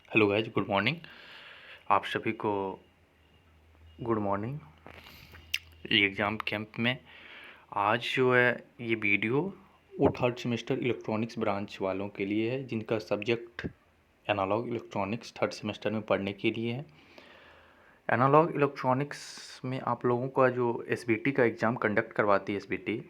Hello guys, good morning. आप सभी को गुड मॉर्निंग। एग्ज़ाम कैंप में आज जो है ये वीडियो वो थर्ड सेमेस्टर इलेक्ट्रॉनिक्स ब्रांच वालों के लिए है, जिनका subject analog electronics third semester में पढ़ने के लिए है। एनालॉग इलेक्ट्रॉनिक्स में आप लोगों का जो एसबीटी का एग्ज़ाम कंडक्ट करवाती है एसबीटी,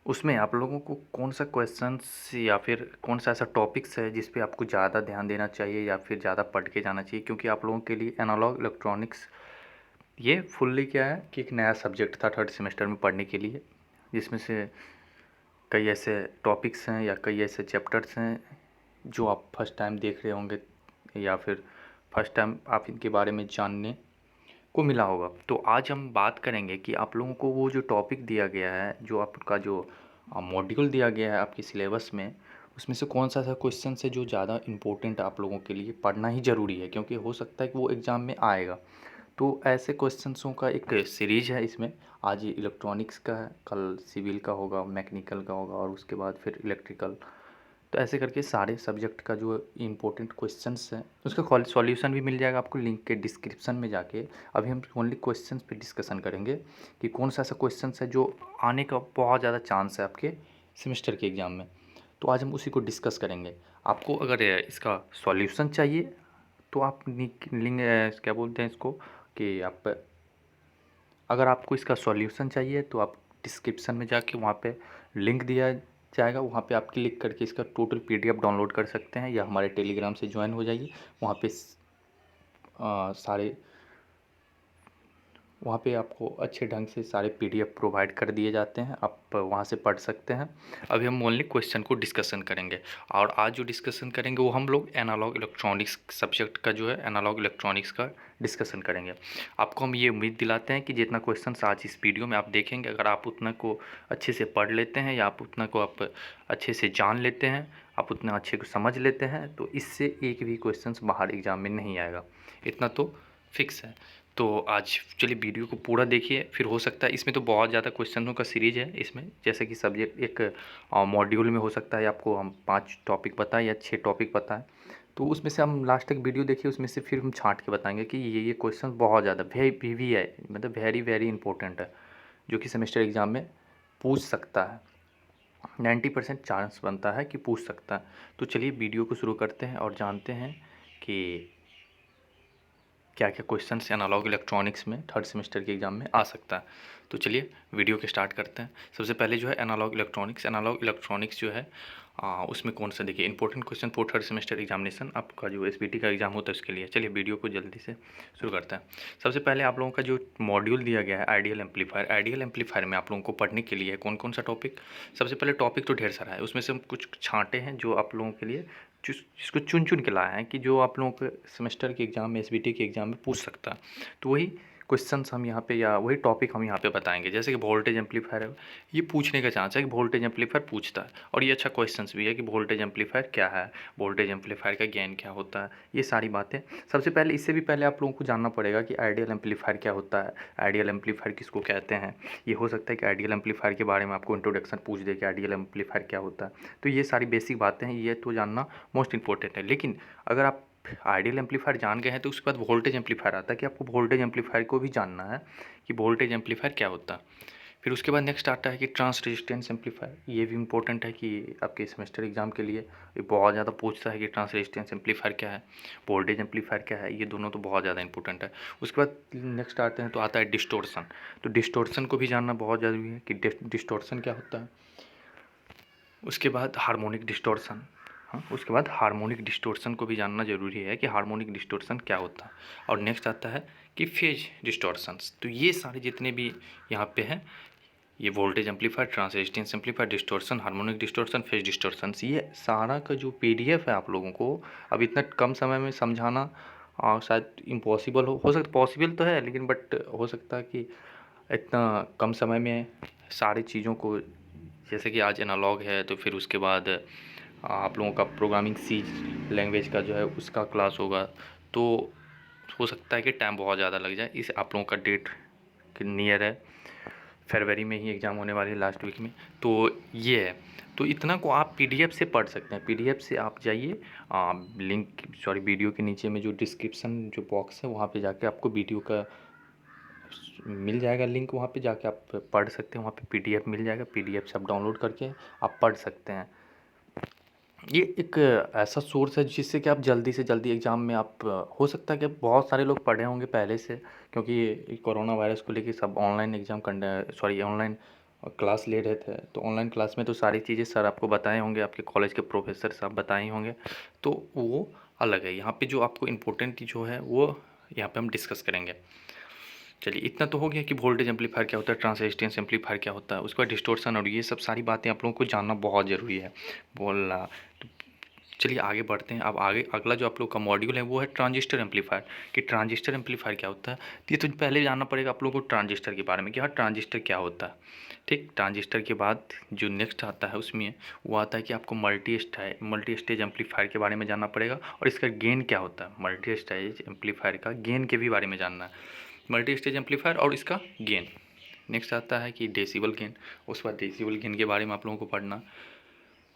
उसमें आप लोगों को कौन सा क्वेश्चंस या फिर कौन सा ऐसा टॉपिक्स है जिस पे आपको ज़्यादा ध्यान देना चाहिए या फिर ज़्यादा पढ़ के जाना चाहिए, क्योंकि आप लोगों के लिए एनालॉग इलेक्ट्रॉनिक्स ये फुल्ली क्या है कि एक नया सब्जेक्ट था थर्ड सेमेस्टर में पढ़ने के लिए, जिसमें से कई ऐसे टॉपिक्स हैं या कई ऐसे चैप्टर्स हैं जो आप फर्स्ट टाइम देख रहे होंगे या फिर फर्स्ट टाइम आप इनके बारे में जानने को मिला होगा। तो आज हम बात करेंगे कि आप लोगों को वो जो टॉपिक दिया गया है, जो आपका जो मॉड्यूल दिया गया है आपके सिलेबस में, उसमें से कौन सा ऐसा क्वेश्चन है जो ज़्यादा इम्पोर्टेंट आप लोगों के लिए पढ़ना ही ज़रूरी है, क्योंकि हो सकता है कि वो एग्ज़ाम में आएगा। तो ऐसे क्वेश्चंसों का एक सीरीज है इसमें। आज ये इलेक्ट्रॉनिक्स का है, कल सिविल का होगा, मैकेनिकल का होगा और उसके बाद फिर इलेक्ट्रिकल। तो ऐसे करके सारे सब्जेक्ट का जो इम्पोर्टेंट क्वेश्चंस हैं उसका सॉल्यूशन भी मिल जाएगा आपको लिंक के डिस्क्रिप्शन में जाके। अभी हम ओनली क्वेश्चंस पे डिस्कशन करेंगे कि कौन सा ऐसा क्वेश्चंस है जो आने का बहुत ज़्यादा चांस है आपके सेमेस्टर के एग्ज़ाम में। तो आज हम उसी को डिस्कस करेंगे। आपको अगर इसका सॉल्यूशन चाहिए तो आप लिंक क्या बोलते हैं इसको कि आप अगर आपको इसका सॉल्यूशन चाहिए तो आप डिस्क्रिप्शन में जाके वहाँ पे लिंक दिया जाएगा, वहाँ पे आप क्लिक करके इसका टोटल पीडीएफ डाउनलोड कर सकते हैं या हमारे टेलीग्राम से ज्वाइन हो जाइए। वहाँ पे सारे वहाँ पे आपको अच्छे ढंग से सारे पीडीएफ प्रोवाइड कर दिए जाते हैं, आप वहाँ से पढ़ सकते हैं। अभी हम ओनली क्वेश्चन को डिस्कशन करेंगे और आज जो डिस्कशन करेंगे वो हम लोग एनालॉग इलेक्ट्रॉनिक्स सब्जेक्ट का जो है एनालॉग इलेक्ट्रॉनिक्स का डिस्कशन करेंगे। आपको हम ये उम्मीद दिलाते हैं कि जितना क्वेश्चन आज इस वीडियो में आप देखेंगे, अगर आप उतना को अच्छे से पढ़ लेते हैं या आप उतना को आप अच्छे से जान लेते हैं, आप उतना अच्छे को समझ लेते हैं, तो इससे एक भी क्वेश्चन बाहर एग्ज़ाम में नहीं आएगा, इतना तो फिक्स है। तो आज चलिए वीडियो को पूरा देखिए, फिर हो सकता है इसमें तो बहुत ज़्यादा क्वेश्चनों का सीरीज़ है इसमें, जैसे कि सब्जेक्ट एक मॉड्यूल में हो सकता है आपको हम 5 टॉपिक बताएं या 6 टॉपिक बताएं, तो उसमें से हम लास्ट तक वीडियो देखिए, उसमें से फिर हम छांट के बताएंगे कि ये क्वेश्चन बहुत ज़्यादा वी है, मतलब वेरी वेरी इंपॉर्टेंट है, जो कि सेमेस्टर एग्ज़ाम में पूछ सकता है। 90% चांस बनता है कि पूछ सकता है। तो चलिए वीडियो को शुरू करते हैं और जानते हैं कि क्या क्या क्वेश्चंस एनालॉग इलेक्ट्रॉनिक्स में थर्ड सेमेस्टर के एग्ज़ाम में आ सकता है। तो चलिए वीडियो के स्टार्ट करते हैं। सबसे पहले जो है एनालॉग इलेक्ट्रॉनिक्स जो है उसमें कौन सा, देखिए important question for third semester examination, आपका जो एसबीटी का एग्ज़ाम होता है उसके लिए। चलिए वीडियो को जल्दी से शुरू करते हैं। सबसे पहले आप लोगों का जो मॉड्यूल दिया गया है आइडियल एम्पलीफायर में आप लोगों को पढ़ने के लिए कौन कौन सा टॉपिक। सबसे पहले टॉपिक तो ढेर सारा है, उसमें से हम कुछ छांटे हैं जो आप लोगों के लिए जिसको चुन चुन के लाए हैं कि जो आप लोगों के सेमेस्टर के एग्ज़ाम में एसबीटी के एग्ज़ाम में पूछ सकता है। तो वही क्वेश्चंस हम यहाँ पे या वही टॉपिक हम यहाँ पे बताएंगे। जैसे कि वोल्टेज एम्पलीफायर है, ये पूछने का चांस है कि वोल्टेज एम्पलीफायर पूछता है, और ये अच्छा क्वेश्चंस भी है कि वोल्टेज एम्पलीफायर क्या है, वोल्टेज एम्पलीफायर का गेन क्या होता है, ये सारी बातें। सबसे पहले इससे भी पहले आप लोगों को जानना पड़ेगा कि आइडियल एम्पलीफायर क्या होता है, आइडियल एम्पलीफायर किसको कहते हैं। ये हो सकता है कि आइडियल एम्पलीफायर के बारे में आपको इंट्रोडक्शन पूछ दे कि आइडियल एम्पलीफायर क्या होता है। तो ये सारी बेसिक बातें हैं, ये तो जानना मोस्ट इंपॉर्टेंट है। लेकिन अगर आप आइडियल एम्पलीफायर जान गए हैं तो उसके बाद वोल्टेज एम्पलीफायर आता है कि आपको वोल्टेज एम्पलीफायर को भी जानना है कि वोल्टेज एम्पलीफायर क्या होता है। फिर उसके बाद नेक्स्ट आता है कि ट्रांस रेजिस्टेंस एम्पलीफायर, ये भी इंपॉर्टेंट है कि आपके सेमेस्टर एग्जाम के लिए ये बहुत ज़्यादा पूछता है कि ट्रांस रेजिस्टेंस एम्पलीफायर क्या है, वोल्टेज एम्पलीफायर क्या है, ये दोनों तो बहुत ज़्यादा इंपॉर्टेंट है। उसके बाद नेक्स्ट आते हैं तो आता है डिस्टोर्सन। तो डिस्टोर्सन को भी जानना बहुत ज़रूरी है कि डिस्टोर्सन क्या होता है। उसके बाद हार्मोनिक डिस्टॉर्शन, हाँ उसके बाद हार्मोनिक डिस्टॉर्शन को भी जानना ज़रूरी है कि हार्मोनिक डिस्टॉर्शन क्या होता है। और नेक्स्ट आता है कि फेज डिस्टॉर्शंस। तो ये सारे जितने भी यहाँ पे हैं, ये voltage amplifier, trans resistance amplifier, distortion, harmonic distortion, phase distortions, ये सारा का जो पीडीएफ है आप लोगों को अब इतना कम समय में समझाना शायद इम्पॉसिबल हो सकता, पॉसिबल तो है लेकिन बट हो सकता है कि इतना कम समय में सारी चीज़ों को, जैसे कि आज एनालॉग है तो फिर उसके बाद आप लोगों का प्रोग्रामिंग सी लैंग्वेज का जो है उसका क्लास होगा, तो हो सकता है कि टाइम बहुत ज़्यादा लग जाए। इस आप लोगों का डेट नियर है, फरवरी में ही एग्ज़ाम होने वाली है लास्ट वीक में, तो ये है। तो इतना को आप पीडीएफ से पढ़ सकते हैं। पीडीएफ से आप जाइए, लिंक सॉरी वीडियो के नीचे में जो डिस्क्रिप्शन जो बॉक्स है वहाँ पे जाके आपको वीडियो का मिल जाएगा लिंक, वहाँ पे जाके आप पढ़ सकते हैं। वहाँ पे पीडीएफ मिल जाएगा, पीडीएफ से आप डाउनलोड करके आप पढ़ सकते हैं। ये एक ऐसा सोर्स है जिससे कि आप जल्दी से जल्दी एग्ज़ाम में आप हो सकता है कि बहुत सारे लोग पढ़े होंगे पहले से, क्योंकि ये कोरोना वायरस को लेके सब ऑनलाइन एग्ज़ाम ऑनलाइन क्लास ले रहे थे। तो ऑनलाइन क्लास में तो सारी चीज़ें सर आपको बताए होंगे, आपके कॉलेज के प्रोफेसर साहब बताए ही होंगे, तो वो अलग है। यहाँ पे जो आपको इम्पोर्टेंट जो है वो यहाँ पे हम डिस्कस करेंगे। चलिए इतना तो हो गया कि वोल्टेज एम्पलीफायर क्या होता है, ट्रांजिस्टेंस एम्पलीफायर क्या होता है, उसके बाद डिस्टॉर्शन और ये सब सारी बातें आप लोगों को जानना बहुत ज़रूरी है बोलना। तो चलिए आगे बढ़ते हैं। अब आगे अगला जो आप लोग का मॉड्यूल है वो है ट्रांजिस्टर एम्पलीफायर। कि ट्रांजिस्टर एम्पलीफायर क्या होता है, तो ये तो पहले जानना पड़ेगा आप लोगों को ट्रांजिस्टर के बारे में कि हाँ ट्रांजिस्टर क्या होता है। ठीक, ट्रांजिस्टर के बाद जो नेक्स्ट आता है उसमें वो आता है कि आपको मल्टी स्टेज एम्पलीफायर के बारे में जानना पड़ेगा, और इसका गेन क्या होता है। मल्टी स्टेज एम्पलीफायर का गेन के भी बारे में जानना है, मल्टी स्टेज एम्पलीफायर और इसका गेन। नेक्स्ट आता है कि डेसिबल गेन, उस बाद डेसिबल गेन के बारे में आप लोगों को पढ़ना,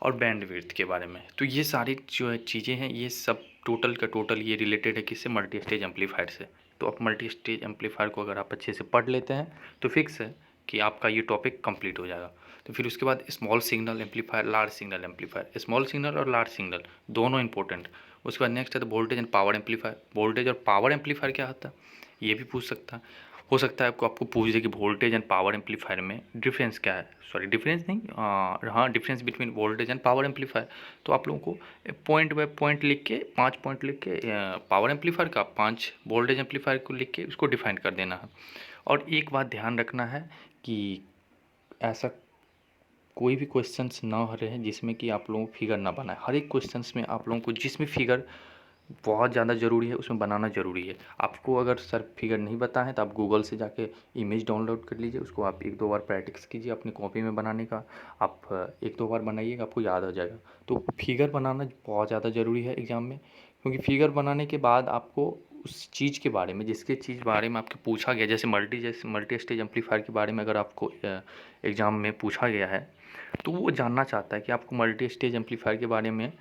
और बैंडविड्थ के बारे में। तो ये सारी जो चीज़ें हैं ये सब टोटल का टोटल ये रिलेटेड है किससे, मल्टी स्टेज एम्पलीफायर से। तो आप मल्टी स्टेज एम्पलीफायर को अगर आप अच्छे से पढ़ लेते हैं तो फिक्स है कि आपका ये टॉपिक कंप्लीट हो जाएगा। तो फिर उसके बाद small signal amplifier, large signal amplifier, small signal और लार्ज सिग्नल दोनों इंपॉर्टेंट। उसके बाद नेक्स्ट है तो voltage and power amplifier. Voltage और पावर एम्पलीफायर क्या होता है ये भी पूछ सकता है, हो सकता है आपको पूछ दे कि वोल्टेज एंड पावर एम्पलीफायर में डिफरेंस क्या है। सॉरी डिफरेंस नहीं, हाँ difference between voltage and power amplifier. तो आप लोगों को पॉइंट बाय पॉइंट लिख के 5 पॉइंट लिख के पावर एम्पलीफायर का 5 वोल्टेज एम्पलीफायर को लिख के उसको डिफाइन कर देना है। और एक बात ध्यान रखना है कि ऐसा कोई भी क्वेश्चंस ना रहे जिसमें कि आप लोगों को फिगर ना बनाए। हर एक क्वेश्चंस में आप लोगों को जिसमें फिगर बहुत ज़्यादा ज़रूरी है उसमें बनाना ज़रूरी है। आपको अगर सर फिगर नहीं बताएं तो आप गूगल से जाके इमेज डाउनलोड कर लीजिए, उसको आप 1-2 बार प्रैक्टिस कीजिए अपनी कॉपी में बनाने का। आप 1-2 बार बनाइएगा आपको याद हो जाएगा। तो फिगर बनाना बहुत ज़्यादा ज़रूरी है एग्ज़ाम में, क्योंकि फिगर बनाने के बाद आपको उस चीज़ के बारे में जिसके चीज़ बारे में आपके पूछा गया, जैसे मल्टी स्टेज एम्पलीफायर के बारे में अगर आपको एग्ज़ाम में पूछा गया है तो वो जानना चाहता है कि आपको मल्टी स्टेज एम्पलीफायर के बारे में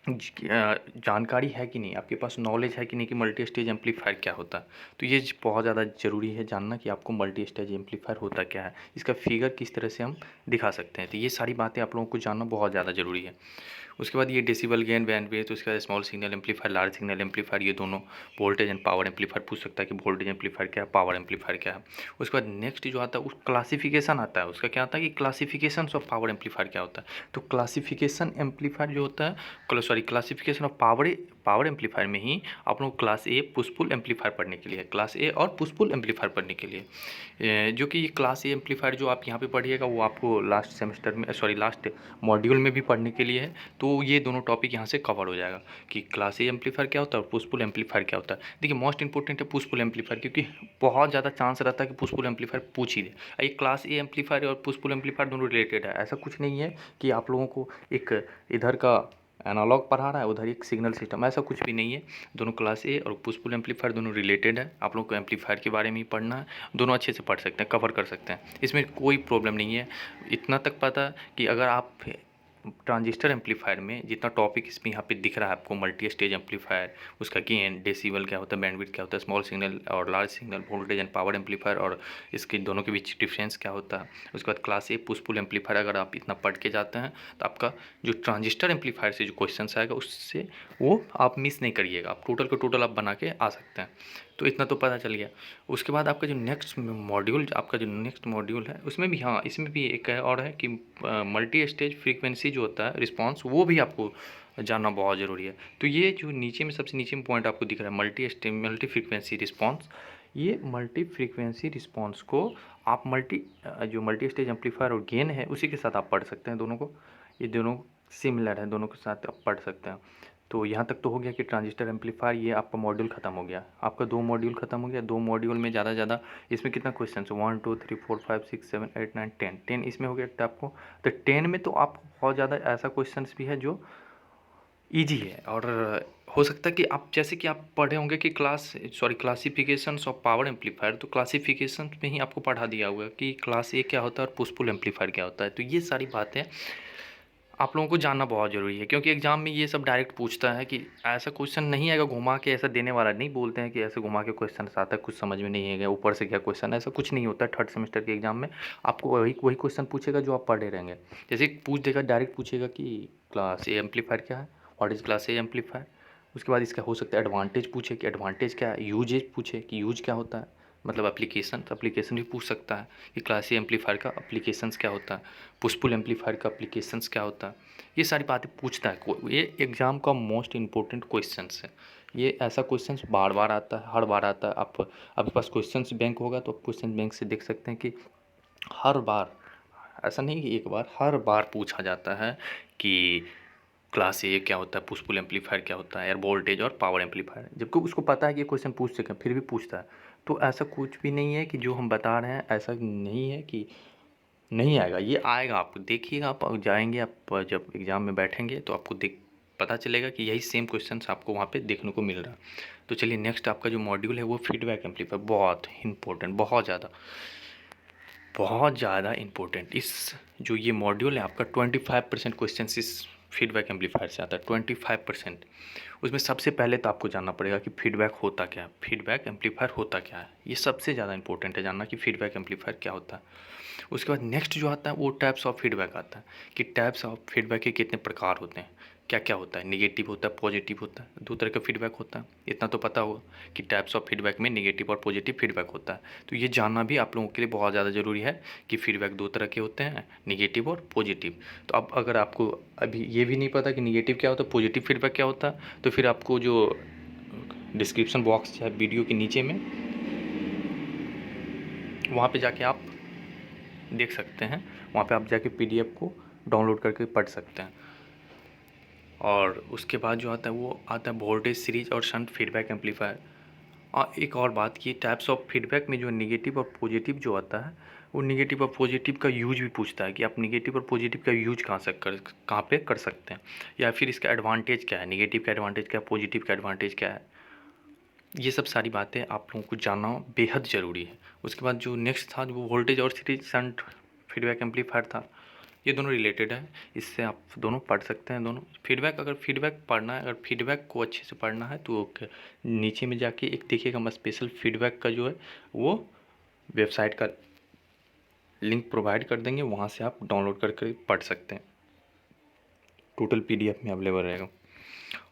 जानकारी है कि नहीं, आपके पास नॉलेज है कि नहीं कि मल्टी स्टेज एम्पलीफायर क्या होता है। तो ये बहुत ज़्यादा ज़रूरी है जानना कि आपको मल्टी स्टेज एम्पलीफायर होता क्या है, इसका फिगर किस तरह से हम दिखा सकते हैं। तो ये सारी बातें आप लोगों को जानना बहुत ज़्यादा ज़रूरी है। उसके बाद ये डेसिबल गेन, बैंडविड्थ, तो उसके बाद small signal amplifier, large signal amplifier, ये दोनों वोल्टेज एंड पावर एम्पलीफायर पूछ सकता है कि वोल्टेज एम्पलीफायर क्या है, पावर एम्पलीफायर क्या है। उसके बाद नेक्स्ट जो आता है उस क्लासिफिकेशन आता है, उसका क्या आता है कि क्लासिफिकेशन ऑफ पावर एम्पलीफायर क्या होता है। तो क्लासिफिकेशन एम्पलीफायर जो होता है, sorry classification of power amplifier में ही आप लोग class A push pull amplifier पढ़ने के लिए, क्लास ए और पुश पुल एम्पलीफायर पढ़ने के लिए, जो कि ये क्लास ए एम्पलीफायर जो आप यहाँ पे पढ़िएगा वो आपको लास्ट सेमेस्टर में लास्ट मॉड्यूल में भी पढ़ने के लिए है। तो ये दोनों टॉपिक यहाँ से कवर हो जाएगा कि क्लास ए एम्पलीफायर क्या होता है और पुश पुल एम्पलीफायर क्या होता है। देखिए मोस्ट इंपॉर्टेंट है पुश पुल एम्पलीफायर, क्योंकि बहुत ज़्यादा चांस रहता है कि पुश पुल एम्पलीफायर पूछ ही दे। ये क्लास ए एम्पलीफायर और पुश पुल एम्पलीफायर दोनों रिलेटेड है, ऐसा कुछ नहीं है कि आप लोगों को एक इधर का एनालॉग पढ़ा रहा है उधर एक सिग्नल सिस्टम, ऐसा कुछ भी नहीं है। दोनों क्लास ए और पुश पुल एम्पलीफायर दोनों रिलेटेड है। आप लोग को एम्पलीफायर के बारे में ही पढ़ना है, दोनों अच्छे से पढ़ सकते हैं, कवर कर सकते हैं, इसमें कोई प्रॉब्लम नहीं है। इतना तक पता कि अगर आप ट्रांजिस्टर एम्पलीफायर में जितना टॉपिक इसमें यहाँ पे दिख रहा है आपको, मल्टी स्टेज एम्पलीफायर, उसका गेन, डेसिबल क्या होता है, बैंडविड्थ क्या होता है, स्मॉल सिग्नल और large signal, voltage and power amplifier और इसके दोनों के बीच डिफरेंस क्या होता है। उसके बाद class A push pull amplifier अगर आप इतना पढ़ के जाते हैं तो आपका जो ट्रांजिस्टर एम्पलीफायर से जो क्वेश्चन आएगा उससे वो आप मिस नहीं करिएगा, आप टोटल का टोटल आप बना के आ सकते हैं। तो इतना तो पता चल गया। उसके बाद आपका जो नेक्स्ट मॉड्यूल है उसमें भी, हाँ इसमें भी एक है और है कि मल्टी स्टेज फ्रीक्वेंसी जो होता है रिस्पांस, वो भी आपको जानना बहुत ज़रूरी है। तो ये जो नीचे में सबसे नीचे में पॉइंट आपको दिख रहा है मल्टी फ्रीक्वेंसी रिस्पांस, ये मल्टी फ्रीक्वेंसी रिस्पांस को आप जो मल्टी स्टेज एम्पलीफायर और गेन है उसी के साथ आप पढ़ सकते हैं दोनों को, ये दोनों सिमिलर है, दोनों के साथ आप पढ़ सकते हैं। तो यहाँ तक तो हो गया कि ट्रांजिस्टर एम्पलीफायर, ये आपका मॉड्यूल खत्म हो गया, आपका 2 मॉड्यूल खत्म हो गया। 2 मॉड्यूल में ज़्यादा ज़्यादा इसमें कितना क्वेश्चन है, 1 2 3 4 5 6 7 8 9 10 इसमें हो गया आपको। तो 10 में तो आपको बहुत ज़्यादा ऐसा क्वेश्चन भी है जो ईजी है, और हो सकता है कि आप जैसे कि आप पढ़े होंगे कि क्लासिफिकेशंस ऑफ पावर एम्पलीफायर, तो क्लासिफिकेशन में ही आपको पढ़ा दिया हुआ है कि क्लास ए क्या होता है और पुश पुल एम्पलीफायर क्या होता है। तो ये सारी बातें आप लोगों को जानना बहुत ज़रूरी है, क्योंकि एग्ज़ाम में ये सब डायरेक्ट पूछता है कि ऐसा क्वेश्चन नहीं आएगा घुमा के, ऐसा देने वाला नहीं बोलते हैं कि ऐसे घुमा के क्वेश्चन आता है, कुछ समझ में नहीं आएगा ऊपर से क्या क्वेश्चन, ऐसा कुछ नहीं होता है। थर्ड सेमेस्टर के एग्ज़ाम में आपको वही वही क्वेश्चन पूछेगा जो आप पढ़े रहेंगे। जैसे पूछ देगा, डायरेक्ट पूछेगा कि क्लास ए एम्पलीफायर क्या है, what is class A amplifier. उसके बाद इसका हो सकता है एडवांटेज पूछे कि एडवांटेज क्या है, यूजेज पूछे कि यूज क्या होता है, मतलब एप्लीकेशन भी पूछ सकता है कि क्लास ए एम्पलीफायर का एप्लीकेशंस क्या होता है, पुश पुल एम्पलीफायर का एप्लीकेशंस क्या होता है। ये सारी बातें पूछता है। ये एग्ज़ाम का मोस्ट इम्पोर्टेंट क्वेश्चंस है। ये ऐसा क्वेश्चंस बार बार आता है, हर बार आता है। आप आपके पास क्वेश्चंस बैंक होगा तो आप क्वेश्चन बैंक से देख सकते हैं कि हर बार, ऐसा नहीं कि एक बार, हर बार पूछा जाता है कि क्लास ए क्या होता है, पुश पुल एम्पलीफायर क्या होता है, एयर वोल्टेज और पावर एम्पलीफायर। जबकि उसको पता है कि ये क्वेश्चन पूछ सकें, फिर भी पूछता है। तो ऐसा कुछ भी नहीं है कि जो हम बता रहे हैं ऐसा नहीं है कि नहीं आएगा, ये आएगा। आप देखिएगा, आप जाएंगे, आप जब एग्ज़ाम में बैठेंगे तो आपको देख पता चलेगा कि यही सेम क्वेश्चंस आपको वहाँ पे देखने को मिल रहा है। तो चलिए नेक्स्ट आपका जो मॉड्यूल है वो फीडबैक एम्पलीफायर, बहुत इंपॉर्टेंट, बहुत ज़्यादा इंपॉर्टेंट। इस जो ये मॉड्यूल है आपका 25% क्वेश्चन इस फीडबैक एम्पलीफायर से आता है, 25%। उसमें सबसे पहले तो आपको जानना पड़ेगा कि फीडबैक होता क्या है, फीडबैक एम्पलीफायर होता क्या है। ये सबसे ज़्यादा इंपॉर्टेंट है जानना कि फीडबैक एम्पलीफायर क्या होता है। उसके बाद नेक्स्ट जो आता है वो टाइप्स ऑफ फीडबैक आता है कि टाइप्स ऑफ फीडबैक के कितने प्रकार होते हैं, क्या क्या होता है, नेगेटिव होता है, पॉजिटिव होता है, दो तरह का फीडबैक होता है। इतना तो पता होगा कि टाइप्स ऑफ फीडबैक में नेगेटिव और पॉजिटिव फीडबैक होता है। तो ये जानना भी आप लोगों के लिए बहुत ज़्यादा ज़रूरी है कि फीडबैक दो तरह के होते हैं, नेगेटिव और पॉजिटिव। तो अब अगर आपको अभी ये भी नहीं पता कि नेगेटिव क्या होता है, पॉजिटिव फीडबैक क्या होता है, तो फिर आपको जो डिस्क्रिप्शन बॉक्स है वीडियो के नीचे में, वहाँ पे जाके आप देख सकते हैं, वहाँ पे आप जाके पीडीएफ को डाउनलोड करके पढ़ सकते हैं। और उसके बाद जो आता है वो आता है वोल्टेज सीरीज और शंट फीडबैक एम्पलीफायर। और एक और बात कि टाइप्स ऑफ फीडबैक में जो नेगेटिव और पॉजिटिव जो आता है, वो नेगेटिव और पॉजिटिव का यूज भी पूछता है कि आप नेगेटिव और पॉजिटिव का यूज कहाँ पे कर सकते हैं, या फिर इसका एडवांटेज क्या है, नेगेटिव का एडवांटेज क्या है, पॉजिटिव का एडवांटेज क्या है। ये सब सारी बातें आप लोगों को जानना बेहद ज़रूरी है। उसके बाद जो नेक्स्ट था वो वोल्टेज और सीरीज शंट फीडबैक एम्पलीफायर था। ये दोनों रिलेटेड है, इससे आप दोनों पढ़ सकते हैं। दोनों फीडबैक, अगर फीडबैक पढ़ना है, अगर फीडबैक को अच्छे से पढ़ना है तो नीचे में जाके एक देखिएगा, हम स्पेशल फीडबैक का जो है वो वेबसाइट का लिंक प्रोवाइड कर देंगे, वहाँ से आप डाउनलोड करके पढ़ सकते हैं। टोटल पीडीएफ में अवेलेबल रहेगा।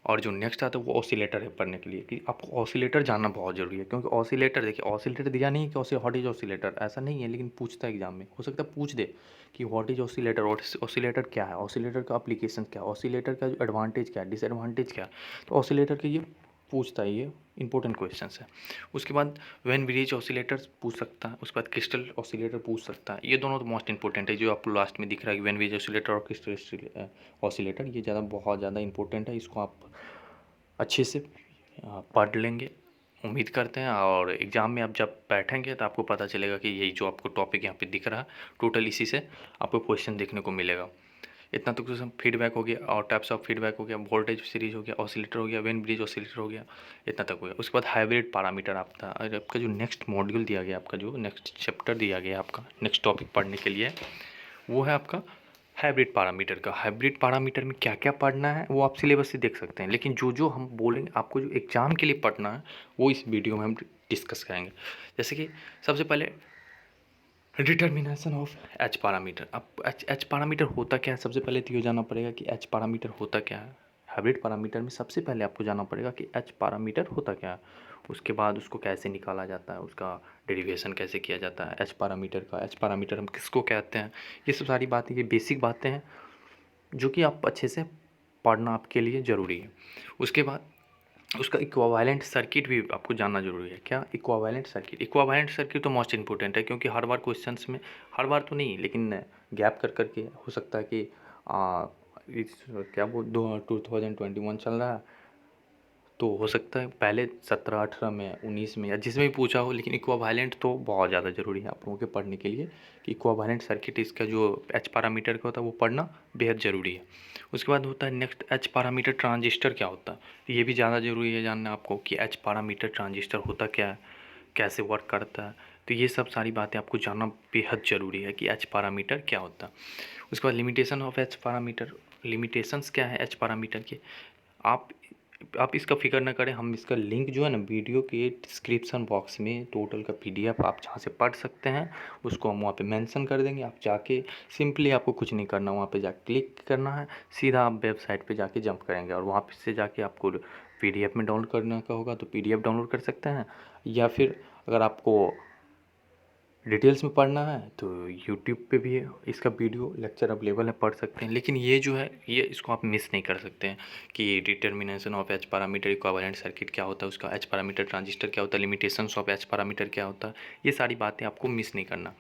और जो नेक्स्ट आता है वो ऑसिलेटर है पढ़ने के लिए, कि आपको ऑसिलेटर जानना बहुत ज़रूरी है। क्योंकि ऑसिलेटर, देखिए ऑसिलेटर दिया नहीं कि व्हाट इज ऑसिलेटर, ऐसा नहीं है, लेकिन पूछता है एग्जाम में, हो सकता है पूछ दे कि व्हाट इज ऑसिलेटर, ऑसिलेटर क्या है, ऑसिलेटर का एप्लीकेशन क्या है, ऑसिलेटर का जो एडवांटेज क्या है, डिसएडवांटेज क्या है। तो ऑसिलेटर के ये पूछता है, ये इंपॉर्टेंट क्वेश्चन है। उसके बाद वेन ब्रिज ऑसिलेटर पूछ सकता है, उसके बाद क्रिस्टल ऑसिलेटर पूछ सकता है। ये दोनों तो मोस्ट इंपॉर्टेंट है, जो आपको लास्ट में दिख रहा है कि वेन ब्रिज ऑसिलेटर और क्रिस्टल ऑसिलेटर, ये बहुत ज़्यादा इंपॉर्टेंट है। इसको आप अच्छे से पढ़ लेंगे उम्मीद करते हैं। और एग्ज़ाम में आप जब बैठेंगे तो आपको पता चलेगा कि यही जो आपको टॉपिक यहाँ पे दिख रहा है, टोटल इसी से आपको क्वेश्चन देखने को मिलेगा। इतना तो क्वेश्चन फीडबैक हो गया, और टाइप्स ऑफ फीडबैक हो गया, वोल्टेज सीरीज हो गया, ऑसिलेटर हो गया, वेन ब्रिज ऑसिलेटर हो गया, इतना तक हो गया। उसके बाद हाइब्रिड पैरामीटर आपका, और आपका जो नेक्स्ट मॉड्यूल दिया गया, आपका जो नेक्स्ट चैप्टर दिया गया आपका नेक्स्ट टॉपिक पढ़ने के लिए, वो है आपका हाइब्रिड पैरामीटर का। हाइब्रिड पैरामीटर में क्या क्या पढ़ना है वो आप सिलेबस से देख सकते हैं, लेकिन जो जो हम बोलेंगे आपको जो एग्ज़ाम के लिए पढ़ना है वो इस वीडियो में हम डिस्कस करेंगे। जैसे कि सबसे पहले डिटर्मिनेशन ऑफ एच पैरामीटर। अब एच पैरामीटर होता क्या है, सबसे पहले तो ये जानना पड़ेगा कि एच पैरामीटर होता क्या है। हाइब्रिड पैरामीटर में सबसे पहले आपको जानना पड़ेगा कि एच पैरामीटर होता क्या है। उसके बाद उसको कैसे निकाला जाता है, उसका डेरिवेशन कैसे किया जाता है एच पैरामीटर का, एच पैरामीटर हम किसको कहते हैं। ये सब सारी बातें, ये बेसिक बातें हैं जो कि आप अच्छे से पढ़ना आपके लिए ज़रूरी है। उसके बाद उसका इक्विवेलेंट सर्किट भी आपको जानना जरूरी है। क्या इक्विवेलेंट सर्किट, इक्विवेलेंट सर्किट तो मोस्ट इंपॉर्टेंट है, क्योंकि हर बार क्वेश्चंस में, हर बार तो नहीं लेकिन गैप कर करके हो सकता है कि इस क्या वो 2021 चल रहा है, तो हो सकता है पहले 17, 18 में, 19 में, या जिसमें भी पूछा हो। लेकिन इक्विवेलेंट तो बहुत ज़्यादा ज़रूरी है आप लोगों के पढ़ने के लिए, कि इक्विवेलेंट सर्किट, इसका जो एच पैरामीटर का होता है वो पढ़ना बेहद ज़रूरी है। उसके बाद होता है नेक्स्ट एच पैरामीटर ट्रांजिस्टर क्या होता है। ये भी ज़्यादा ज़रूरी है जानना आपको कि एच पैरामीटर ट्रांजिस्टर होता क्या है, कैसे वर्क करता है। तो ये सब सारी बातें आपको जानना बेहद ज़रूरी है कि एच पैरामीटर क्या होता है। उसके बाद limitation of H parameter. Limitations क्या है एच पैरामीटर के, आप इसका फिक्र ना करें, हम इसका लिंक जो है ना वीडियो के डिस्क्रिप्शन बॉक्स में टोटल का पीडीएफ आप जहाँ से पढ़ सकते हैं उसको हम वहाँ पे मेंशन कर देंगे। आप जाके सिंपली आपको कुछ नहीं करना, वहाँ पे जाके क्लिक करना है, सीधा आप वेबसाइट पे जाके जंप करेंगे और वहाँ से जाके आपको पीडीएफ में डाउनलोड करने का होगा तो पीडीएफ डाउनलोड कर सकते हैं, या फिर अगर आपको डिटेल्स में पढ़ना है तो यूट्यूब पे भी इसका वीडियो लेक्चर अवेलेबल है, पढ़ सकते हैं। लेकिन ये जो है ये इसको आप मिस नहीं कर सकते हैं कि determination of H parameter, equivalent circuit क्या होता है, उसका एच पैरामीटर ट्रांजिस्टर क्या होता है, लिमिटेशंस ऑफ एच पैरामीटर क्या होता है, ये सारी बातें आपको मिस नहीं करना।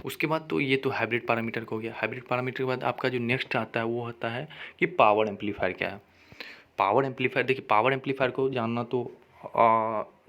उसके बाद तो ये तो हाइब्रिड पैरामीटर का हो गया। हाइब्रिड पैरामीटर के बाद आपका जो नेक्स्ट आता है वो होता है कि पावर एम्पलीफायर क्या है। पावर एम्पलीफायर, देखिए पावर एम्पलीफायर को जानना तो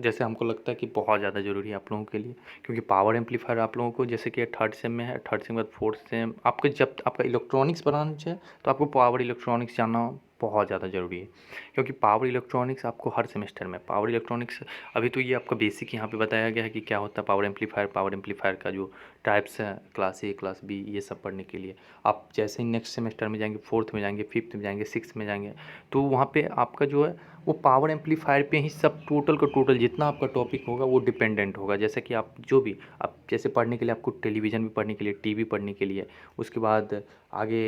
जैसे हमको लगता है कि बहुत ज़्यादा ज़रूरी है आप लोगों के लिए, क्योंकि पावर एम्पलीफायर आप लोगों को जैसे कि थर्ड सेम में है, थर्ड सेम के बाद फोर्थ सेम आपका जब आपका इलेक्ट्रॉनिक्स ब्रांच है तो आपको पावर इलेक्ट्रॉनिक्स जानना बहुत ज़्यादा ज़रूरी है, क्योंकि पावर इलेक्ट्रॉनिक्स आपको हर सेमेस्टर में पावर इलेक्ट्रॉनिक्स, अभी तो ये आपका बेसिक यहाँ पे बताया गया है कि क्या होता है पावर एम्पलीफायर का जो टाइप्स है, क्लास ए क्लास बी ये सब पढ़ने के लिए आप जैसे ही नेक्स्ट सेमेस्टर में जाएंगे, फोर्थ में जाएंगे, फिफ्थ में जाएंगे, सिक्स में जाएंगे, तो वहाँ पे आपका जो है वो पावर एम्पलीफायर पे ही सब टोटल का टोटल जितना आपका टॉपिक होगा वो डिपेंडेंट होगा। जैसे कि आप जो भी आप जैसे पढ़ने के लिए आपको टेलीविज़न भी पढ़ने के लिए, टीवी पढ़ने के लिए, उसके बाद आगे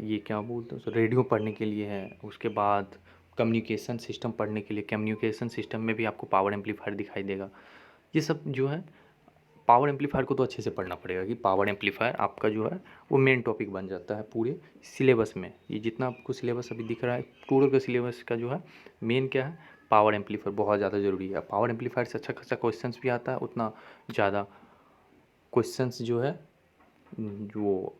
ये क्या बोलते हैं रेडियो पढ़ने के लिए है, उसके बाद कम्युनिकेशन सिस्टम पढ़ने के लिए, कम्युनिकेशन सिस्टम में भी आपको पावर एम्पलीफायर दिखाई देगा। ये सब जो है पावर एम्पलीफायर को तो अच्छे से पढ़ना पड़ेगा कि पावर एम्पलीफायर आपका जो है वो मेन टॉपिक बन जाता है पूरे सिलेबस में। ये जितना आपको सिलेबस अभी दिख रहा है टोटल का सिलेबस का जो है मेन क्या है, पावर एम्पलीफायर बहुत ज़्यादा ज़रूरी है। पावर एम्पलीफायर से अच्छा खासा क्वेश्चंस भी आता है, उतना ज़्यादा क्वेश्चंस जो है जो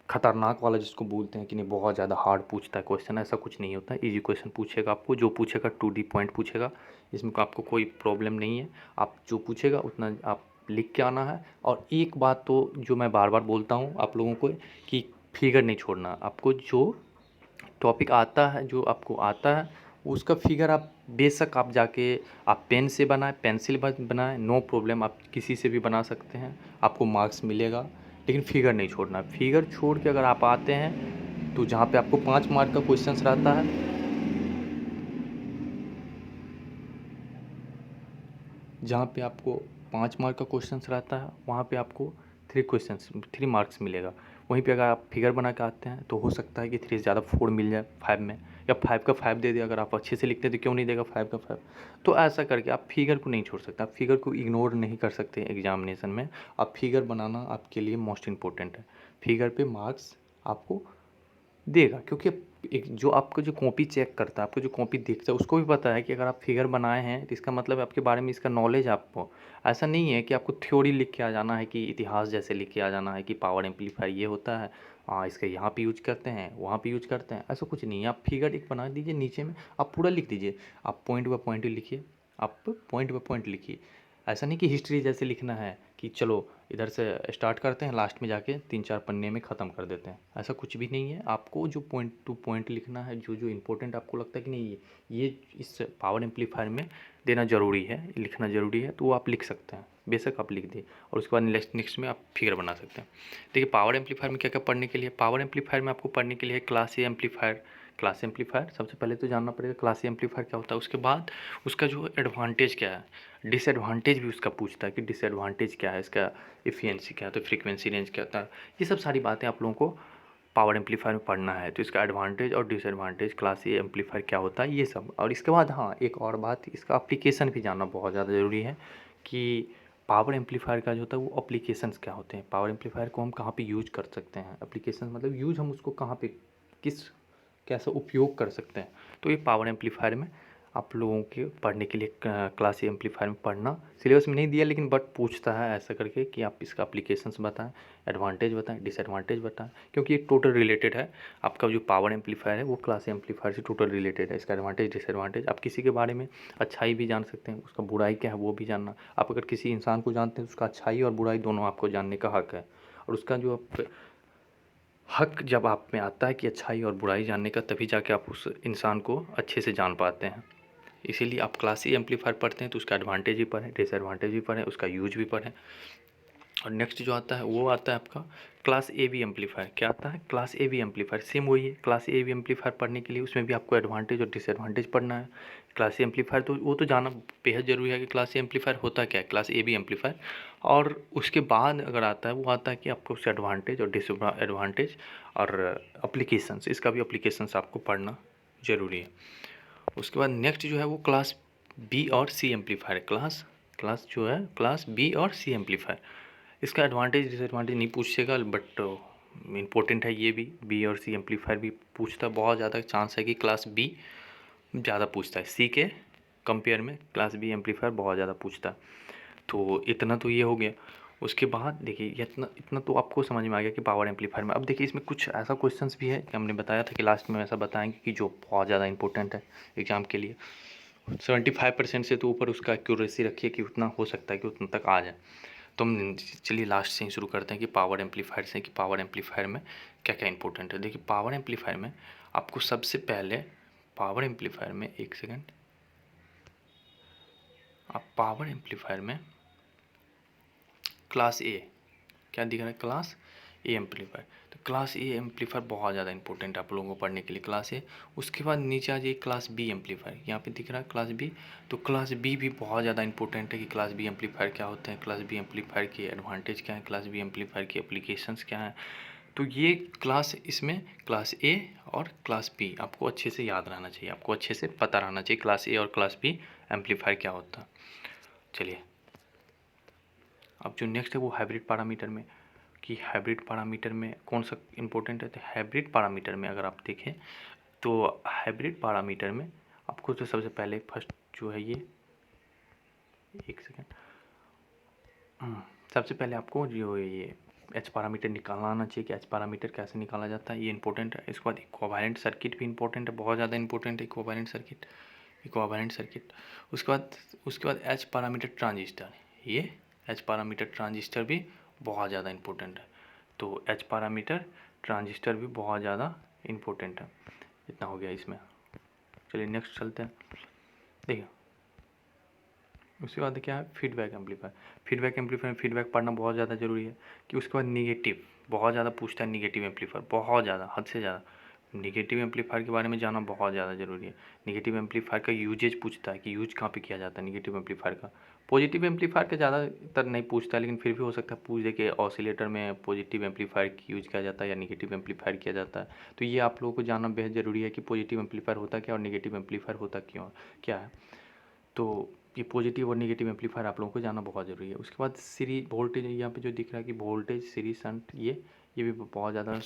खतरनाक वाला जिसको बोलते हैं कि नहीं बहुत ज़्यादा हार्ड पूछता है क्वेश्चन, ऐसा कुछ नहीं होता है। इजी क्वेश्चन पूछेगा आपको, जो पूछेगा 2D पॉइंट पूछेगा, इसमें आपको कोई प्रॉब्लम नहीं है। आप जो पूछेगा उतना आप लिख के आना है। और एक बात तो जो मैं बार बार बोलता हूँ आप लोगों को कि फिगर नहीं छोड़ना। आपको जो टॉपिक आता है, जो आपको आता है उसका फिगर आप बेशक आप जाके आप पेन से बनाएं, पेंसिल बनाएं, नो प्रॉब्लम, आप किसी से भी बना सकते हैं, आपको मार्क्स मिलेगा। लेकिन फिगर नहीं छोड़ना। फिगर छोड़ के अगर आप आते हैं तो जहाँ पे आपको 5 मार्क का क्वेश्चंस रहता है, जहाँ पे आपको 5 मार्क का क्वेश्चंस रहता है वहाँ पे आपको 3 मार्क्स मिलेगा। वहीं पे अगर आप फिगर बना के आते हैं तो हो सकता है कि 3 से ज़्यादा 4 मिल जाए 5 में, या 5 का 5 दे दे। अगर आप अच्छे से लिखते हैं तो क्यों नहीं देगा 5 का 5। तो ऐसा करके आप फिगर को नहीं छोड़ सकते, आप फिगर को इग्नोर नहीं कर सकते एग्जामिनेशन में। आप फिगर बनाना आपके लिए मोस्ट इम्पोर्टेंट है। फिगर पे मार्क्स आपको देगा, क्योंकि एक जो आपको जो कॉपी चेक करता है, आपको जो कॉपी देखता है उसको भी पता है कि अगर आप फिगर बनाए हैं तो इसका मतलब आपके बारे में इसका नॉलेज आपको, ऐसा नहीं है कि आपको थ्योरी लिख के आ जाना है कि इतिहास जैसे लिख के आ जाना है कि पावर एम्पलीफायर ये होता है, हाँ इसका यहाँ पे यूज करते हैं वहाँ पे यूज करते हैं, ऐसा कुछ नहीं है। आप फिगर एक बना दीजिए, नीचे में आप पूरा लिख दीजिए, आप पॉइंट बाय पॉइंट लिखिए, आप पॉइंट बाय पॉइंट लिखिए। ऐसा नहीं कि हिस्ट्री जैसे लिखना है कि चलो इधर से स्टार्ट करते हैं लास्ट में जाके 3-4 पन्ने में ख़त्म कर देते हैं, ऐसा कुछ भी नहीं है। आपको जो पॉइंट टू पॉइंट लिखना है, जो जो इम्पोर्टेंट आपको लगता है कि नहीं ये इस पावर एम्पलीफायर में देना ज़रूरी है, लिखना ज़रूरी है, तो वो आप लिख सकते हैं, बेशक आप लिख दें। और उसके बाद नेक्स्ट में आप फिगर बना सकते हैं। देखिए पावर एम्पलीफायर में क्या क्या पढ़ने के लिए, पावर एम्पलीफायर में आपको पढ़ने के लिए class A amplifier. Class amplifier सबसे पहले तो जानना पड़ेगा क्लास ए एम्पलीफायर क्या होता है, उसके बाद उसका जो एडवांटेज क्या है, डिसएडवांटेज भी उसका पूछता है कि डिसएडवांटेज क्या है, इसका एफिशिएंसी क्या है, तो फ्रीक्वेंसी रेंज क्या होता है, ये सब सारी बातें आप लोगों को पावर एम्पलीफायर में पढ़ना है। तो इसका एडवांटेज और डिसएडवांटेज, क्लास ए एम्पलीफायर क्या होता है, ये सब। और इसके बाद हाँ एक और बात, इसका एप्लीकेशन भी जानना बहुत ज़्यादा ज़रूरी है कि पावर एम्पलीफायर का जो होता है वो एप्लीकेशंस क्या होते हैं, पावर एम्पलीफायर को हम कहाँ पे यूज कर सकते हैं, एप्लीकेशन मतलब यूज हम उसको कहाँ पे किस कैसे उपयोग कर सकते हैं। तो ये पावर एम्पलीफायर में आप लोगों के पढ़ने के लिए क्लास ए एम्पलीफायर में पढ़ना सिलेबस में नहीं दिया, लेकिन बट पूछता है ऐसा करके कि आप इसका एप्लीकेशंस बताएं, एडवांटेज बताएं, डिसएडवांटेज बताएं, क्योंकि ये टोटल रिलेटेड है। आपका जो पावर एम्पलीफायर है वो क्लास ए एम्पलीफायर से टोटल रिलेटेड है। इसका एडवांटेज डिसएडवांटेज, आप किसी के बारे में अच्छाई भी जान सकते हैं, उसका बुराई क्या है वो भी जानना। आप अगर किसी इंसान को जानते हैं तो उसका अच्छाई और बुराई दोनों आपको जानने का हक है। और उसका जो हक जब आप में आता है कि अच्छाई और बुराई जानने का, तभी जाके आप उस इंसान को अच्छे से जान पाते हैं। इसीलिए आप क्लास ए एम्पलीफायर पढ़ते हैं तो उसका एडवांटेज भी पढ़ें, डिसएडवांटेज भी पढ़ें, उसका यूज भी पढ़ें। और नेक्स्ट जो आता है वो आता है आपका क्लास ए बी एम्पलीफायर। क्या आता है? Class A B amplifier. Same वही है, क्लास ए बी एम्पलीफायर पढ़ने के लिए उसमें भी आपको एडवांटेज और डिसएडवांटेज पढ़ना है। क्लास ए एम्पलीफायर तो वो तो जाना बेहद ज़रूरी है कि क्लास ए एम्पलीफायर होता क्या है, क्लास ए बी एम्पलीफायर। और उसके बाद अगर आता है वो आता है कि आपको उससे एडवांटेज और डिसएडवांटेज और अप्लीकेशंस, इसका भी अप्लीकेशंस आपको पढ़ना ज़रूरी है। उसके बाद नेक्स्ट जो है वो क्लास बी और सी एम्पलीफायर। क्लास जो है क्लास बी और सी एम्पलीफायर, इसका एडवांटेज डिसएडवांटेज नहीं पूछेगा, बट इम्पोर्टेंट है ये भी। बी और सी एम्पलीफायर भी पूछता है, बहुत ज़्यादा चांस है कि क्लास बी ज़्यादा पूछता है, सी के कंपेयर में क्लास बी एम्पलीफायर बहुत ज़्यादा पूछता है। तो इतना तो ये हो गया। उसके बाद देखिए इतना इतना तो आपको समझ में आ गया कि पावर एम्पलीफायर में। अब देखिए इसमें कुछ ऐसा क्वेश्चंस भी है कि हमने बताया था कि लास्ट में ऐसा बताएंगे कि जो बहुत ज़्यादा इंपॉर्टेंट है एग्ज़ाम के लिए। 75% से तो ऊपर उसका एक्यूरेसी रखिए कि उतना हो सकता है कि उतना तक आ जाए। तो हम चलिए लास्ट से ही शुरू करते हैं कि पावर एम्पलीफायर से, कि पावर एम्पलीफायर में क्या क्या इंपॉर्टेंट है। देखिए पावर एम्पलीफायर में आपको सबसे पहले पावर एम्पलीफायर में, एक सेकंड, आप पावर एम्पलीफायर में क्लास ए, क्या दिख रहा है, क्लास ए एम्पलीफायर। तो क्लास ए एम्पलीफायर बहुत ज़्यादा इंपॉर्टेंट है आप लोगों को पढ़ने के लिए, क्लास ए। उसके बाद नीचे आ जाइए क्लास बी एम्पलीफायर, यहाँ पे दिख रहा है क्लास बी। तो क्लास बी भी बहुत ज़्यादा इंपॉर्टेंट है कि क्लास बी एम्पलीफायर क्या होते हैं, क्लास बी एम्पलीफायर के एडवांटेज क्या है, क्लास बी एम्पलीफायर की एप्लीकेशंस क्या है। तो ये क्लास, इसमें क्लास ए और क्लास बी आपको अच्छे से याद रहना चाहिए, आपको अच्छे से पता रहना चाहिए क्लास ए और क्लास बी एम्पलीफायर क्या होता है। चलिए अब जो नेक्स्ट है वो हाइब्रिड पैरामीटर में, कि हाइब्रिड पैरामीटर में कौन सा इंपॉर्टेंट है। तो हाइब्रिड पैरामीटर में अगर आप देखें तो हाइब्रिड पैरामीटर में आपको तो सबसे पहले फर्स्ट जो है ये, एक सेकेंड, सबसे पहले आपको जो ये एच पैरामीटर निकालना आना चाहिए कि एच पैरामीटर कैसे निकाला जाता है, ये इंपॉर्टेंट है। इसके बाद इक्विवेलेंट सर्किट भी इंपॉर्टेंट है, बहुत ज़्यादा इंपॉर्टेंट है इक्विवेलेंट सर्किट, इक्विवेलेंट सर्किट। उसके बाद एच पैरामीटर ट्रांजिस्टर, ये एच पैरामीटर ट्रांजिस्टर भी बहुत ज़्यादा इंपॉर्टेंट है। तो एच पैरामीटर ट्रांजिस्टर भी बहुत ज़्यादा इंपॉर्टेंट है। इतना हो गया इसमें। चलिए नेक्स्ट चलते हैं। देखिए उसके बाद क्या है, फीडबैक एम्पलीफायर। फीडबैक एम्पलीफायर में फीडबैक पढ़ना बहुत ज़्यादा ज़रूरी है। कि उसके बाद निगेटिव बहुत ज़्यादा पूछता है, निगेटिव एम्पलीफायर बहुत ज़्यादा, हद से ज़्यादा निगेटिव एम्पलीफायर के बारे में जानना बहुत ज़्यादा ज़रूरी है। निगेटिव एम्पलीफायर का यूजेज पूछता है कि यूज कहाँ पे किया जाता है निगेटिव एम्पलीफायर का। पॉजिटिव एम्पलीफायर का ज़्यादातर नहीं पूछता है, लेकिन फिर भी हो सकता है पूछ दे कि ऑसिलेटर में पॉजिटिव एम्पलीफायर की यूज किया जाता है या निगेटिव एम्पलीफायर किया जाता है। तो ये आप लोगों को जानना बेहद ज़रूरी है कि पॉजिटिव एम्पलीफायर होता क्या और निगेटिव एम्पलीफायर होता क्यों क्या है। तो ये पॉजिटिव और नेगेटिव एम्पलीफायर आप लोगों को जानना बहुत ज़रूरी है। उसके बाद सीरीज वोल्टेज, यहाँ पे जो दिख रहा है कि वोल्टेज सीरीज शंट, ये भी बहुत ज़्यादा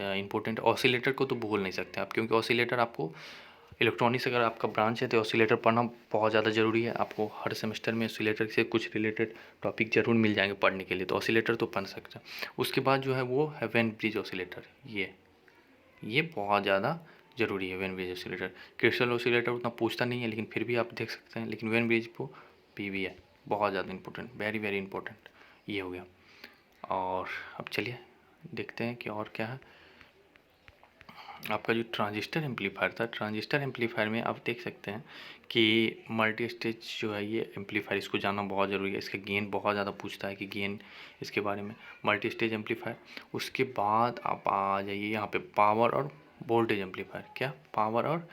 इंपॉर्टेंट। ऑसिलेटर को तो भूल नहीं सकते आप, क्योंकि ऑसिलेटर आपको इलेक्ट्रॉनिक्स अगर आपका ब्रांच है तो ऑसिलेटर पढ़ना बहुत ज़्यादा ज़रूरी है। आपको हर सेमेस्टर में ऑसिलेटर से कुछ रिलेटेड टॉपिक ज़रूर मिल जाएंगे पढ़ने के लिए, तो ऑसिलेटर तो पढ़ सकते हैं। उसके बाद जो है वो है वेन ब्रिज ऑसिलेटर, ये बहुत ज़्यादा ज़रूरी है। Wien bridge oscillator, crystal oscillator उतना पूछता नहीं है, लेकिन फिर भी आप देख सकते हैं। लेकिन वेन ब्रिज को भी है बहुत ज़्यादा इंपॉर्टेंट, वेरी वेरी इंपॉर्टेंट। ये हो गया। और अब चलिए देखते हैं कि और क्या है। आपका जो ट्रांजिस्टर एम्पलीफायर था, ट्रांजिस्टर एम्पलीफायर में आप देख सकते हैं कि मल्टी स्टेज जो है ये एम्पलीफायर, इसको जानना बहुत ज़रूरी है। इसका गेन बहुत ज़्यादा पूछता है कि गेन इसके बारे में, मल्टी स्टेज एम्पलीफायर। उसके बाद आप आ जाइए यहाँ पे पावर और वोल्टेज एम्पलीफायर। क्या, पावर और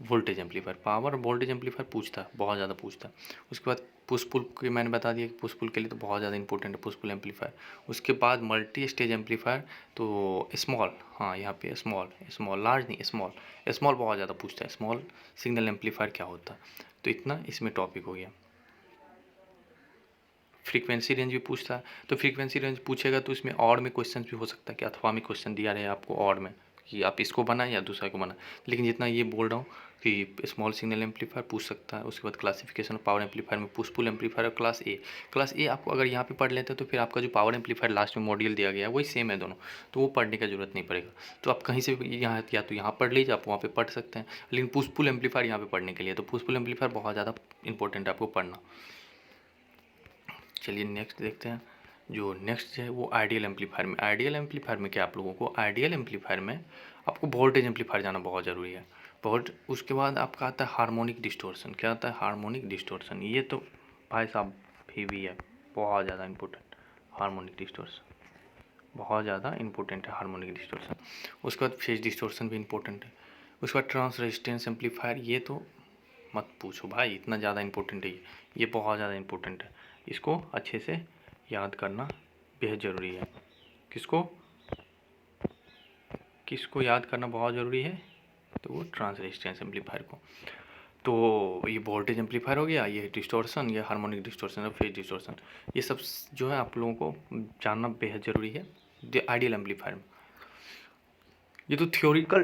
वोल्टेज एम्पलीफायर, पावर और वोल्टेज एम्पलीफायर पूछता है, बहुत ज़्यादा पूछता है। उसके बाद पुश पुल की मैंने बता दिया कि पुश पुल के लिए तो बहुत ज़्यादा इंपॉर्टेंट है पुश पुल एम्पलीफायर। उसके बाद मल्टी स्टेज एम्पलीफायर, तो स्मॉल, हाँ यहाँ पे स्मॉल, स्मॉल लार्ज नहीं, स्मॉल, स्मॉल बहुत ज़्यादा पूछता है। स्मॉल सिग्नल एम्पलीफायर क्या होता है, तो इतना इसमें टॉपिक हो गया। फ्रीक्वेंसी रेंज भी पूछता है, तो फ्रीक्वेंसी रेंज पूछेगा तो इसमें और में क्वेश्चन भी हो सकता है कि अथवा में क्वेश्चन दिया रहे आपको और में कि आप इसको बनाएं या दूसरा को बनाएं। लेकिन जितना ये बोल रहा हूँ कि स्मॉल सिग्नल एम्पलीफायर पूछ सकता है। उसके बाद क्लासिफिकेशन ऑफ पावर एम्पलीफायर में पुश पुल एम्पलीफायर और क्लास ए आपको अगर यहाँ पे पढ़ लेते हैं तो फिर आपका जो पावर एम्पलीफायर लास्ट में मॉड्यूल दिया गया है वही सेम है दोनों, तो वो पढ़ने का जरूरत नहीं पड़ेगा। तो आप कहीं से भी यहाँ या तो यहाँ पढ़ लीजिए, आप वहाँ पे पढ़ सकते हैं। लेकिन पुश पुल एम्पलीफायर यहाँ पे पढ़ने के लिए, तो पुश पुल एम्पलीफायर बहुत ज़्यादा इंपॉर्टेंट है आपको पढ़ना। चलिए नेक्स्ट देखते हैं। जो नेक्स्ट है वो आइडियल एम्पलीफायर में। आइडियल एम्पलीफायर में क्या, आप लोगों को आइडियल एम्पलीफायर में आपको वोल्टेज एम्पलीफायर जाना बहुत ज़रूरी है। बहुत उसके बाद आपका आता है हार्मोनिक डिस्टोर्शन। क्या आता है, हार्मोनिक डिस्टोर्शन। ये तो भाई साहब भी है बहुत ज़्यादा इंपॉर्टेंट। हार्मोनिक डिस्टॉर्शन बहुत ज़्यादा इंपॉर्टेंट है, हार्मोनिक डिस्टॉर्शन। उसके बाद फेज डिस्टॉर्शन भी इंपॉर्टेंट है। उसके बाद ट्रांस रेजिस्टेंस एम्पलीफायर, ये तो मत पूछो भाई, इतना ज़्यादा इंपॉर्टेंट है ये बहुत ज़्यादा इंपॉर्टेंट है। इसको अच्छे से याद करना बेहद ज़रूरी है। किसको याद करना बहुत ज़रूरी है? तो वो ट्रांस रेजिस्टेंस एम्पलीफायर को। तो ये वोल्टेज एम्पलीफायर हो गया, ये डिस्टॉर्शन, ये हार्मोनिक डिस्टॉर्शन और फेज डिस्टॉर्शन, ये सब जो है आप लोगों को जानना बेहद ज़रूरी है आइडियल एम्पलीफायर में। ये तो थ्योरिकल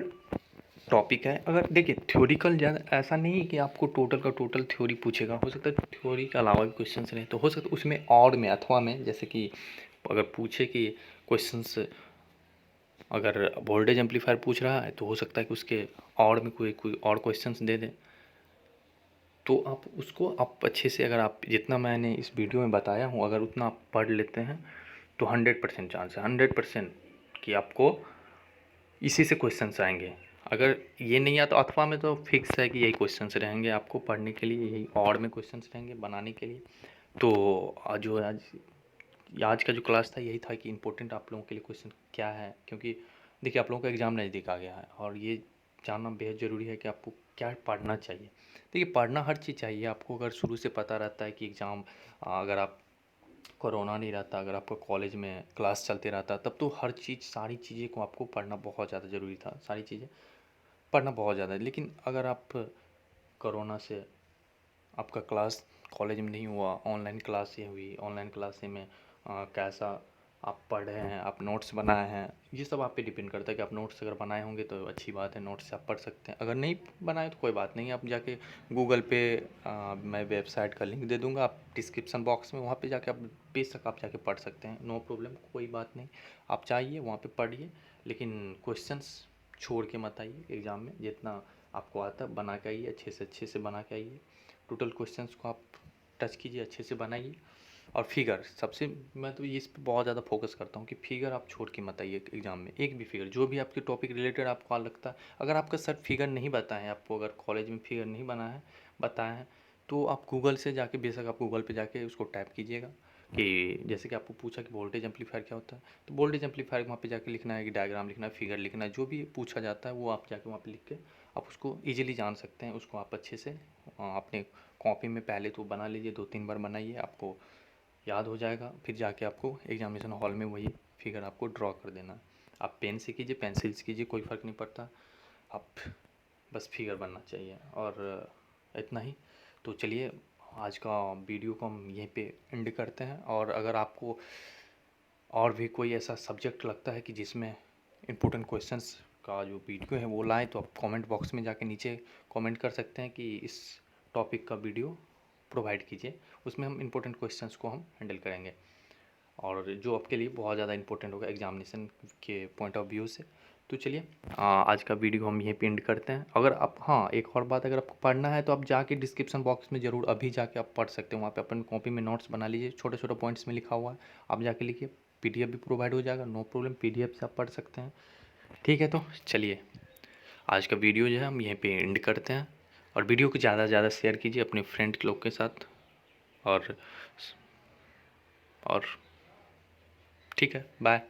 टॉपिक है। अगर देखिए थ्योरिकल ज़्यादा ऐसा नहीं है कि आपको टोटल का टोटल थ्योरी पूछेगा, हो सकता है थ्योरी के अलावा भी क्वेश्चन रहे, तो हो सकता है उसमें और में अथवा में, जैसे कि अगर पूछे कि क्वेश्चंस अगर वोल्टेज एम्पलीफायर पूछ रहा है तो हो सकता है कि उसके और में कोई और क्वेश्चंस दे दे, तो आप उसको आप अच्छे से, अगर आप जितना मैंने इस वीडियो में बताया हूँ अगर उतना आप पढ़ लेते हैं तो 100% चांस है, 100% कि आपको इसी से क्वेश्चंस आएंगे। अगर ये नहीं आता अथवा में तो फिक्स है कि यही क्वेश्चंस रहेंगे आपको पढ़ने के लिए, यही और में क्वेश्चंस रहेंगे बनाने के लिए। तो आज का जो क्लास था यही था कि इंपॉर्टेंट आप लोगों के लिए क्वेश्चन क्या है, क्योंकि देखिए आप लोगों का एग्ज़ाम नज़दीक आ गया है और ये जानना बेहद ज़रूरी है कि आपको क्या पढ़ना चाहिए। देखिए पढ़ना हर चीज़ चाहिए आपको, अगर शुरू से पता रहता है कि एग्ज़ाम, अगर आप कोरोना नहीं रहता, अगर आपका कॉलेज में क्लास चलते रहता, तब तो हर चीज़ सारी चीज़ें को आपको पढ़ना बहुत ज़्यादा ज़रूरी था, सारी चीज़ें पढ़ना बहुत ज़्यादा। लेकिन अगर आप कोरोना से आपका क्लास कॉलेज में नहीं हुआ, ऑनलाइन क्लासें हुई, ऑनलाइन क्लासें में कैसा आप पढ़ रहे हैं, आप नोट्स बनाए हैं, ये सब आप पे डिपेंड करता है कि आप नोट्स अगर बनाए होंगे तो अच्छी बात है, नोट्स से आप पढ़ सकते हैं। अगर नहीं बनाए तो कोई बात नहीं, आप जाके गूगल पे मैं वेबसाइट का लिंक दे दूंगा, आप डिस्क्रिप्शन बॉक्स में वहाँ पे जाके आप बेशक आप जाके पढ़ सकते हैं, नो प्रॉब्लम, कोई बात नहीं। आप चाहिए वहाँ पे पढ़िए, लेकिन क्वेश्चंस छोड़ के मत आइए एग्ज़ाम में। जितना आपको आता है बना के आइए, अच्छे से बना के आइए। टोटल क्वेश्चंस को आप टच कीजिए, अच्छे से बनाइए। और फिगर सबसे, मैं तो इस पे बहुत ज़्यादा फोकस करता हूँ कि फिगर आप छोड़ के मत आइए एग्ज़ाम में, एक भी फिगर जो भी आपके टॉपिक रिलेटेड आपको लगता है। अगर आपका सर फिगर नहीं बताए, आपको अगर कॉलेज में फिगर नहीं बताया है तो आप गूगल से जाके, बेशक आप गूगल पे जाके उसको टाइप कीजिएगा कि जैसे कि आपको पूछा कि वोल्टेज एम्पलीफायर क्या होता है, तो वोल्टेज एम्पलीफायर वहाँ पे जाके लिखना है कि डायग्राम लिखना है, फिगर लिखना है, जो भी पूछा जाता है वो आप जाके वहाँ पे लिख के आप उसको ईजिली जान सकते हैं। उसको आप अच्छे से अपने कॉपी में पहले तो बना लीजिए, 2-3 बार बनाइए, आपको याद हो जाएगा। फिर जाके आपको एग्जामिनेशन हॉल में वही फिगर आपको ड्रॉ कर देना है। आप पेन से कीजिए, पेंसिल से कीजिए, कोई फ़र्क नहीं पड़ता, आप बस फिगर बनना चाहिए। और इतना ही। तो चलिए आज का वीडियो को हम यहीं पे एंड करते हैं। और अगर आपको और भी कोई ऐसा सब्जेक्ट लगता है कि जिसमें इम्पोर्टेंट क्वेश्चंस का जो वीडियो है वो लाएँ, तो आप कमेंट बॉक्स में जाके नीचे कमेंट कर सकते हैं कि इस टॉपिक का वीडियो प्रोवाइड कीजिए, उसमें हम इम्पोर्टेंट क्वेश्चंस को हम हैंडल करेंगे और जो आपके लिए बहुत ज़्यादा इंपॉर्टेंट होगा एग्जामिनेशन के पॉइंट ऑफ व्यू से। तो चलिए आज का वीडियो हम यहीं पे एंड करते हैं। अगर आप, हाँ एक और बात, अगर आपको पढ़ना है तो आप जाके डिस्क्रिप्शन बॉक्स में ज़रूर अभी जाके आप पढ़ सकते हो, वहाँ पे अपन कॉपी में नोट्स बना लीजिए, छोटे छोटे पॉइंट्स में लिखा हुआ है, आप जाके लिखिए। PDF भी प्रोवाइड हो जाएगा, नो प्रॉब्लम, PDF से आप पढ़ सकते हैं। ठीक है, तो चलिए आज का वीडियो जो है हम यहीं पे एंड करते हैं। और वीडियो को ज़्यादा से ज़्यादा शेयर कीजिए अपने फ्रेंड लोग के साथ। और ठीक है, बाय।